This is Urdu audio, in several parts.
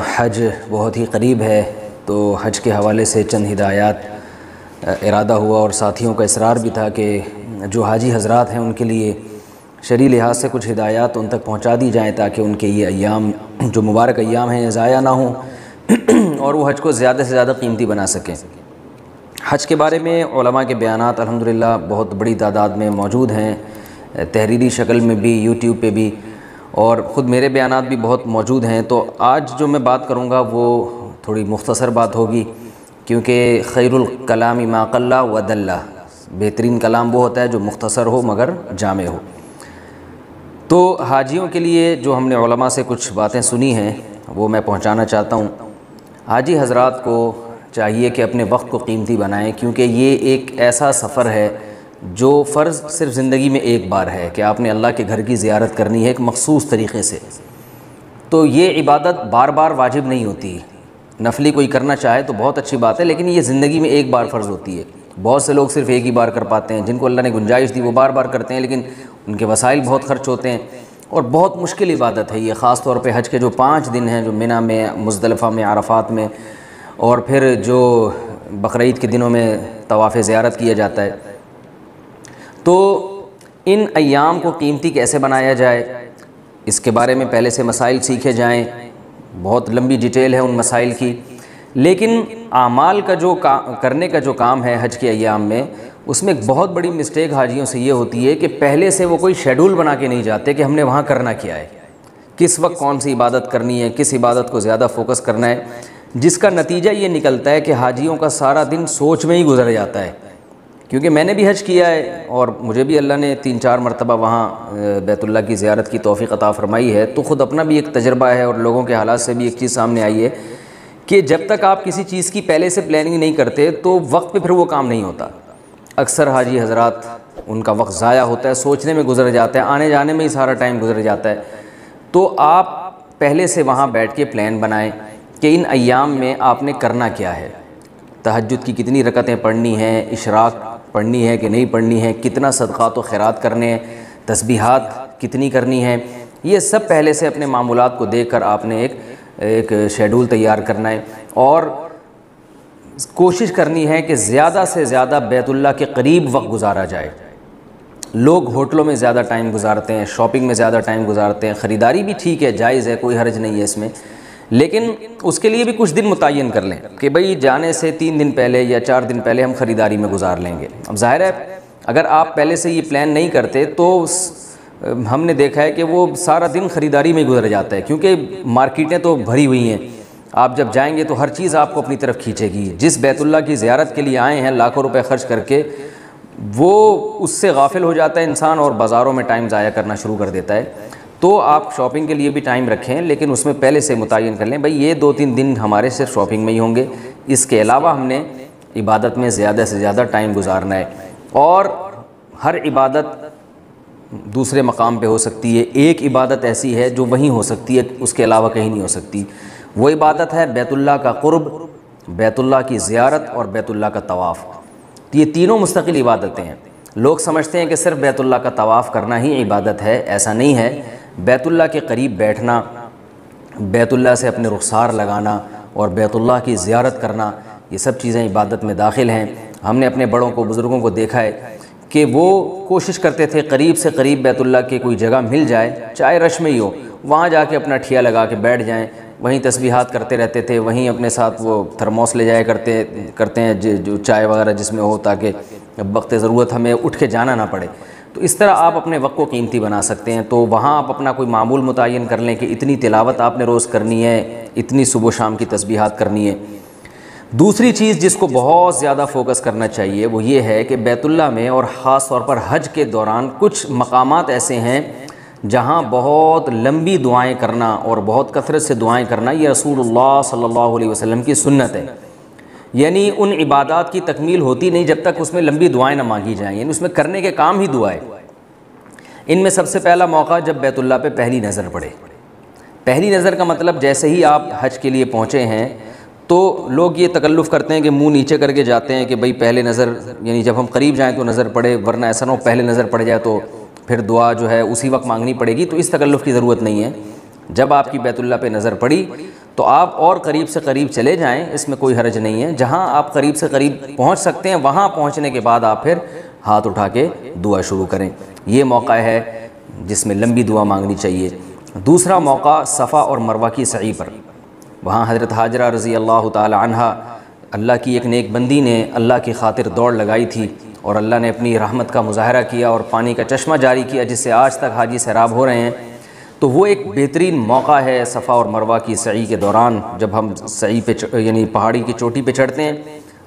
حج بہت ہی قریب ہے، تو حج کے حوالے سے چند ہدایات ارادہ ہوا اور ساتھیوں کا اصرار بھی تھا کہ جو حاجی حضرات ہیں ان کے لیے شرعی لحاظ سے کچھ ہدایات ان تک پہنچا دی جائیں تاکہ ان کے یہ ایام جو مبارک ایام ہیں ضائع نہ ہوں اور وہ حج کو زیادہ سے زیادہ قیمتی بنا سکیں۔ حج کے بارے میں علماء کے بیانات الحمدللہ بہت بڑی تعداد میں موجود ہیں، تحریری شکل میں بھی، یوٹیوب پہ بھی، اور خود میرے بیانات بھی بہت موجود ہیں۔ تو آج جو میں بات کروں گا وہ تھوڑی مختصر بات ہوگی، کیونکہ خیر الکلام ما قل و دل، بہترین کلام وہ ہوتا ہے جو مختصر ہو مگر جامع ہو۔ تو حاجیوں کے لیے جو ہم نے علماء سے کچھ باتیں سنی ہیں وہ میں پہنچانا چاہتا ہوں۔ حاجی حضرات کو چاہیے کہ اپنے وقت کو قیمتی بنائیں، کیونکہ یہ ایک ایسا سفر ہے جو فرض صرف زندگی میں ایک بار ہے کہ آپ نے اللہ کے گھر کی زیارت کرنی ہے ایک مخصوص طریقے سے۔ تو یہ عبادت بار بار واجب نہیں ہوتی، نفلی کوئی کرنا چاہے تو بہت اچھی بات ہے، لیکن یہ زندگی میں ایک بار فرض ہوتی ہے۔ بہت سے لوگ صرف ایک ہی بار کر پاتے ہیں، جن کو اللہ نے گنجائش دی وہ بار بار کرتے ہیں، لیکن ان کے وسائل بہت خرچ ہوتے ہیں اور بہت مشکل عبادت ہے یہ، خاص طور پہ حج کے جو 5 دن ہیں، جو منی میں، مزدلفہ میں، عرفات میں، اور پھر جو بقرعید کے دنوں میں طواف زیارت کیا جاتا ہے۔ تو ان ایام کو قیمتی کیسے بنایا جائے، اس کے بارے میں پہلے سے مسائل سیکھے جائیں، بہت لمبی ڈیٹیل ہے ان مسائل کی، لیکن اعمال کا جو کرنے کا جو کام ہے حج کے ایام میں، اس میں ایک بہت بڑی مسٹیک حاجیوں سے یہ ہوتی ہے کہ پہلے سے وہ کوئی شیڈول بنا کے نہیں جاتے کہ ہم نے وہاں کرنا کیا ہے، کس وقت کون سی عبادت کرنی ہے، کس عبادت کو زیادہ فوکس کرنا ہے، جس کا نتیجہ یہ نکلتا ہے کہ حاجیوں کا سارا دن سوچ میں ہی گزر جاتا ہے۔ کیونکہ میں نے بھی حج کیا ہے اور مجھے بھی اللہ نے 3-4 مرتبہ وہاں بیت اللہ کی زیارت کی توفیق عطا فرمائی ہے، تو خود اپنا بھی ایک تجربہ ہے اور لوگوں کے حالات سے بھی ایک چیز سامنے آئی ہے کہ جب تک آپ کسی چیز کی پہلے سے پلاننگ نہیں کرتے تو وقت پہ پھر وہ کام نہیں ہوتا۔ اکثر حاجی حضرات ان کا وقت ضائع ہوتا ہے، سوچنے میں گزر جاتا ہے، آنے جانے میں ہی سارا ٹائم گزر جاتا ہے۔ تو آپ پہلے سے وہاں بیٹھ کے پلان بنائیں کہ ان ایام میں آپ نے کرنا کیا ہے، تہجد کی کتنی رکعتیں پڑھنی ہیں، اشراق پڑھنی ہے کہ نہیں پڑھنی ہے، کتنا صدقات و خیرات کرنے ہیں، تسبیحات کتنی کرنی ہیں، یہ سب پہلے سے اپنے معمولات کو دیکھ کر آپ نے ایک شیڈول تیار کرنا ہے، اور کوشش کرنی ہے کہ زیادہ سے زیادہ بیت اللہ کے قریب وقت گزارا جائے۔ لوگ ہوٹلوں میں زیادہ ٹائم گزارتے ہیں، شاپنگ میں زیادہ ٹائم گزارتے ہیں، خریداری بھی ٹھیک ہے، جائز ہے، کوئی حرج نہیں ہے اس میں، لیکن اس کے لیے بھی کچھ دن متعین کر لیں کہ بھئی جانے سے 3 دن پہلے یا 4 دن پہلے ہم خریداری میں گزار لیں گے۔ اب ظاہر ہے اگر آپ پہلے سے یہ پلان نہیں کرتے تو ہم نے دیکھا ہے کہ وہ سارا دن خریداری میں گزر جاتا ہے، کیونکہ مارکیٹیں تو بھری ہوئی ہیں، آپ جب جائیں گے تو ہر چیز آپ کو اپنی طرف کھینچے گی۔ جس بیت اللہ کی زیارت کے لیے آئے ہیں لاکھوں روپے خرچ کر کے، وہ اس سے غافل ہو جاتا ہے انسان اور بازاروں میں ٹائم ضائع کرنا شروع کر دیتا ہے۔ تو آپ شاپنگ کے لیے بھی ٹائم رکھیں، لیکن اس میں پہلے سے متعین کر لیں بھئی یہ 2-3 دن ہمارے صرف شاپنگ میں ہی ہوں گے، اس کے علاوہ ہم نے عبادت میں زیادہ سے زیادہ ٹائم گزارنا ہے۔ اور ہر عبادت دوسرے مقام پہ ہو سکتی ہے، ایک عبادت ایسی ہے جو وہیں ہو سکتی ہے، اس کے علاوہ کہیں نہیں ہو سکتی۔ وہ عبادت ہے بیت اللہ کا قرب، بیت اللہ کی زیارت اور بیت اللہ کا طواف۔ یہ تینوں مستقل عبادتیں ہیں۔ لوگ سمجھتے ہیں کہ صرف بیت اللہ کا طواف کرنا ہی عبادت ہے، ایسا نہیں ہے۔ بیت اللہ کے قریب بیٹھنا، بیت اللہ سے اپنے رخسار لگانا اور بیت اللہ کی زیارت کرنا، یہ سب چیزیں عبادت میں داخل ہیں۔ ہم نے اپنے بڑوں کو، بزرگوں کو دیکھا ہے کہ وہ کوشش کرتے تھے قریب سے قریب بیت اللہ کی کوئی جگہ مل جائے، چاہے رش میں ہی ہو، وہاں جا کے اپنا ٹھیا لگا کے بیٹھ جائیں، وہیں تسبیحات کرتے رہتے تھے، وہیں اپنے ساتھ وہ تھرموس لے جایا کرتے ہیں جو چائے وغیرہ جس میں ہو، تاکہ وقت ضرورت ہمیں اٹھ کے جانا نہ پڑے۔ تو اس طرح آپ اپنے وقت کو قیمتی بنا سکتے ہیں۔ تو وہاں آپ اپنا کوئی معمول متعین کر لیں کہ اتنی تلاوت آپ نے روز کرنی ہے، اتنی صبح و شام کی تسبیحات کرنی ہے۔ دوسری چیز جس کو بہت زیادہ فوکس کرنا چاہیے وہ یہ ہے کہ بیت اللہ میں اور خاص طور پر حج کے دوران کچھ مقامات ایسے ہیں جہاں بہت لمبی دعائیں کرنا اور بہت کثرت سے دعائیں کرنا یہ رسول اللہ صلی اللہ علیہ وسلم کی سنت ہے۔ یعنی ان عبادات کی تکمیل ہوتی نہیں جب تک اس میں لمبی دعائیں نہ مانگی جائیں، یعنی اس میں کرنے کے کام ہی دعائیں۔ ان میں سب سے پہلا موقع جب بیت اللہ پہ پہلی نظر پڑے۔ پہلی نظر کا مطلب جیسے ہی آپ حج کے لیے پہنچے ہیں تو لوگ یہ تکلف کرتے ہیں کہ منہ نیچے کر کے جاتے ہیں کہ بھئی پہلے نظر، یعنی جب ہم قریب جائیں تو نظر پڑے، ورنہ ایسا نہ ہو پہلے نظر پڑ جائے تو پھر دعا جو ہے اسی وقت مانگنی پڑے گی۔ تو اس تکلف کی ضرورت نہیں ہے۔ جب آپ کی بیت اللہ پہ نظر پڑی تو آپ اور قریب سے قریب چلے جائیں، اس میں کوئی حرج نہیں ہے۔ جہاں آپ قریب سے قریب پہنچ سکتے ہیں وہاں پہنچنے کے بعد آپ پھر ہاتھ اٹھا کے دعا شروع کریں۔ یہ موقع ہے جس میں لمبی دعا مانگنی چاہیے۔ دوسرا موقع صفا اور مروہ کی سعی پر، وہاں حضرت حاجرہ رضی اللہ تعالی عنہا، اللہ کی ایک نیک بندی نے اللہ کی خاطر دوڑ لگائی تھی اور اللہ نے اپنی رحمت کا مظاہرہ کیا اور پانی کا چشمہ جاری کیا جس سے آج تک حاجی سیراب ہو رہے ہیں۔ تو وہ ایک بہترین موقع ہے صفا اور مروہ کی سعی کے دوران، جب ہم سعی پہ یعنی پہاڑی کی چوٹی پہ چڑھتے ہیں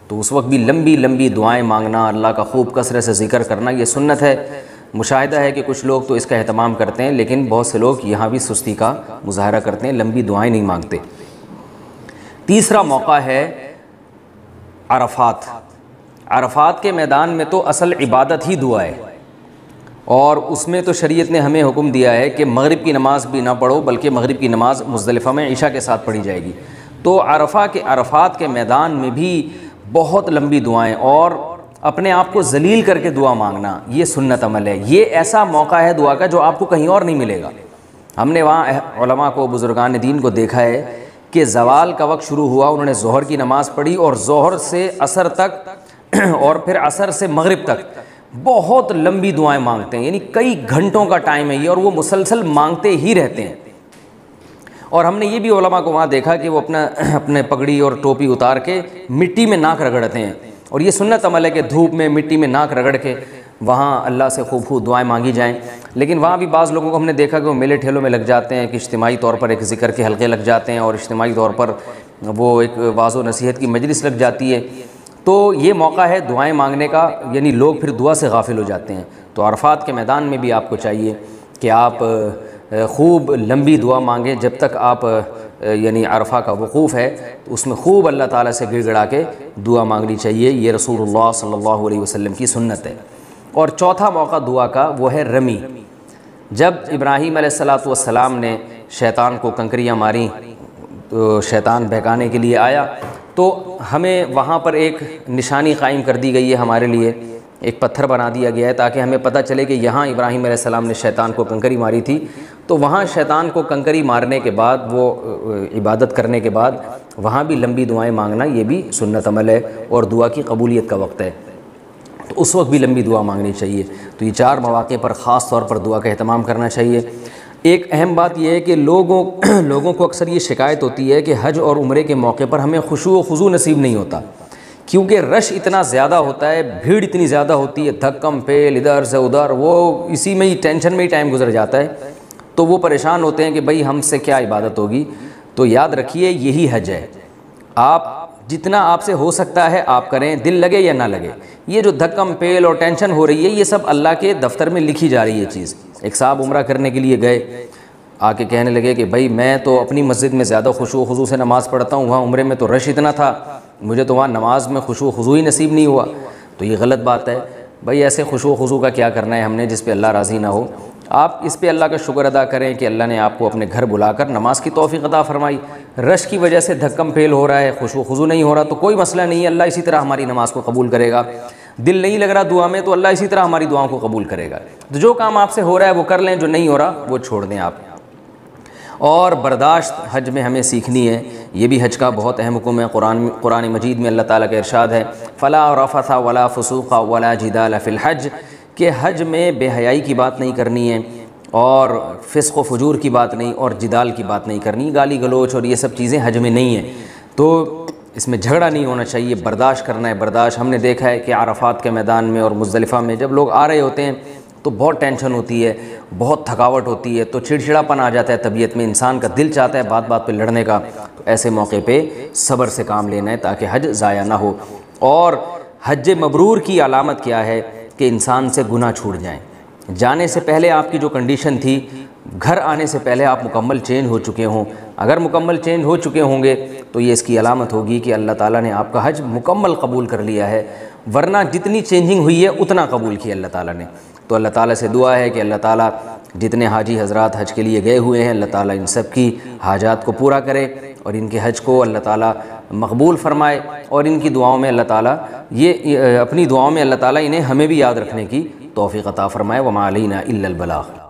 تو اس وقت بھی لمبی لمبی دعائیں مانگنا، اللہ کا خوب کثرت سے ذکر کرنا، یہ سنت ہے۔ مشاہدہ ہے کہ کچھ لوگ تو اس کا اہتمام کرتے ہیں، لیکن بہت سے لوگ یہاں بھی سستی کا مظاہرہ کرتے ہیں، لمبی دعائیں نہیں مانگتے۔ تیسرا موقع ہے عرفات۔ عرفات کے میدان میں تو اصل عبادت ہی دعا ہے، اور اس میں تو شریعت نے ہمیں حکم دیا ہے کہ مغرب کی نماز بھی نہ پڑھو، بلکہ مغرب کی نماز مزدلفہ میں عشاء کے ساتھ پڑھی جائے گی۔ تو عرفات کے میدان میں بھی بہت لمبی دعائیں اور اپنے آپ کو ذلیل کر کے دعا مانگنا، یہ سنت عمل ہے۔ یہ ایسا موقع ہے دعا کا جو آپ کو کہیں اور نہیں ملے گا۔ ہم نے وہاں علماء کو، بزرگان دین کو دیکھا ہے کہ زوال کا وقت شروع ہوا، انہوں نے ظہر کی نماز پڑھی اور ظہر سے عصر تک اور پھر عصر سے مغرب تک بہت لمبی دعائیں مانگتے ہیں، یعنی کئی گھنٹوں کا ٹائم ہے یہ، اور وہ مسلسل مانگتے ہی رہتے ہیں۔ اور ہم نے یہ بھی علماء کو وہاں دیکھا کہ وہ اپنے پگڑی اور ٹوپی اتار کے مٹی میں ناک رگڑتے ہیں، اور یہ سنت عمل ہے کہ دھوپ میں مٹی میں ناک رگڑ کے وہاں اللہ سے خوب خوب دعائیں مانگی جائیں۔ لیکن وہاں بھی بعض لوگوں کو ہم نے دیکھا کہ وہ میلے ٹھیلوں میں لگ جاتے ہیں، کہ اجتماعی طور پر ایک ذکر کے حلقے لگ جاتے ہیں اور اجتماعی طور پر وہ ایک واعظ و نصیحت کی مجلس لگ جاتی ہے۔ تو یہ موقع ہے دعائیں مانگنے کا، یعنی لوگ پھر دعا سے غافل ہو جاتے ہیں۔ تو عرفات کے میدان میں بھی آپ کو چاہیے کہ آپ خوب لمبی دعا مانگیں، جب تک آپ یعنی عرفہ کا وقوف ہے تو اس میں خوب اللہ تعالیٰ سے گڑ گڑا کے دعا مانگنی چاہیے۔ یہ رسول اللہ صلی اللہ علیہ وسلم کی سنت ہے۔ اور چوتھا موقع دعا کا وہ ہے رمی۔ جب ابراہیم علیہ السلام نے شیطان کو کنکریاں ماریں تو شیطان بہکانے کے لیے آیا، تو ہمیں وہاں پر ایک نشانی قائم کر دی گئی ہے، ہمارے لیے ایک پتھر بنا دیا گیا ہے تاکہ ہمیں پتہ چلے کہ یہاں ابراہیم علیہ السلام نے شیطان کو کنکری ماری تھی۔ تو وہاں شیطان کو کنکری مارنے کے بعد، وہ عبادت کرنے کے بعد وہاں بھی لمبی دعائیں مانگنا، یہ بھی سنت عمل ہے اور دعا کی قبولیت کا وقت ہے، تو اس وقت بھی لمبی دعا مانگنی چاہیے۔ تو یہ چار مواقع پر خاص طور پر دعا کا اہتمام کرنا چاہیے۔ ایک اہم بات یہ ہے کہ لوگوں کو اکثر یہ شکایت ہوتی ہے کہ حج اور عمرے کے موقع پر ہمیں خشوع و خضوع نصیب نہیں ہوتا، کیونکہ رش اتنا زیادہ ہوتا ہے، بھیڑ اتنی زیادہ ہوتی ہے، دھکم پھیل ادھر سے ادھر، وہ اسی میں ہی ٹینشن میں ہی ٹائم گزر جاتا ہے، تو وہ پریشان ہوتے ہیں کہ بھئی ہم سے کیا عبادت ہوگی۔ تو یاد رکھیے یہی حج ہے، آپ جتنا آپ سے ہو سکتا ہے آپ کریں، دل لگے یا نہ لگے۔ یہ جو دھکم پیل اور ٹینشن ہو رہی ہے یہ سب اللہ کے دفتر میں لکھی جا رہی ہے چیز۔ ایک صاحب عمرہ کرنے کے لیے گئے، آ کے کہنے لگے کہ بھائی میں تو اپنی مسجد میں زیادہ خشوع و خضوع سے نماز پڑھتا ہوں، وہاں عمرے میں تو رش اتنا تھا، مجھے تو وہاں نماز میں خشوع و خضوع ہی نصیب نہیں ہوا۔ تو یہ غلط بات ہے بھائی، ایسے خشوع و خضوع کا کیا کرنا ہے ہم نے جس پہ اللہ راضی نہ ہو۔ آپ اس پہ اللہ کا شکر ادا کریں کہ اللہ نے آپ کو اپنے گھر بلا کر نماز کی توفیق عطا فرمائی۔ رش کی وجہ سے دھکم پھیل ہو رہا ہے، خشوع و خضوع نہیں ہو رہا تو کوئی مسئلہ نہیں ہے، اللہ اسی طرح ہماری نماز کو قبول کرے گا۔ دل نہیں لگ رہا دعا میں تو اللہ اسی طرح ہماری دعاؤں کو قبول کرے گا۔ تو جو کام آپ سے ہو رہا ہے وہ کر لیں، جو نہیں ہو رہا وہ چھوڑ دیں آپ۔ اور برداشت حج میں ہمیں سیکھنی ہے، یہ بھی حج کا بہت اہم حکم ہے۔ قرآن مجید میں اللہ تعالیٰ کا ارشاد ہے فَلَا رَفَثَ وَلَا فُسُوقَ وَلَا جِدَالَ فِي الْحَجِّ، کہ حج میں بے حیائی کی بات نہیں کرنی ہے، اور فسق و فجور کی بات نہیں، اور جدال کی بات نہیں کرنی، گالی گلوچ اور یہ سب چیزیں حج میں نہیں ہیں۔ تو اس میں جھگڑا نہیں ہونا چاہیے، برداشت کرنا ہے۔ برداشت ہم نے دیکھا ہے کہ عرفات کے میدان میں اور مزدلفہ میں جب لوگ آ رہے ہوتے ہیں تو بہت ٹینشن ہوتی ہے، بہت تھکاوٹ ہوتی ہے، تو چڑچڑاپن آ جاتا ہے طبیعت میں، انسان کا دل چاہتا ہے بات بات پہ لڑنے کا۔ تو ایسے موقع پہ صبر سے کام لینا ہے تاکہ حج ضائع نہ ہو۔ اور حج مبرور کی علامت کیا ہے کہ انسان سے گناہ چھوٹ جائیں۔ جانے سے پہلے آپ کی جو کنڈیشن تھی، گھر آنے سے پہلے آپ مکمل چینج ہو چکے ہوں۔ اگر مکمل چینج ہو چکے ہوں گے تو یہ اس کی علامت ہوگی کہ اللہ تعالیٰ نے آپ کا حج مکمل قبول کر لیا ہے، ورنہ جتنی چینجنگ ہوئی ہے اتنا قبول کیا اللہ تعالیٰ نے۔ تو اللہ تعالیٰ سے دعا ہے کہ اللہ تعالیٰ جتنے حاجی حضرات حج کے لیے گئے ہوئے ہیں، اللہ تعالیٰ ان سب کی حاجات کو پورا کرے اور ان کے حج کو اللہ تعالیٰ مقبول فرمائے، اور ان کی دعاؤں میں اللہ تعالیٰ اپنی دعاؤں میں اللہ تعالیٰ انہیں ہمیں بھی یاد رکھنے کی توفیق عطا فرمائے۔ وما علینا الا البلاغ۔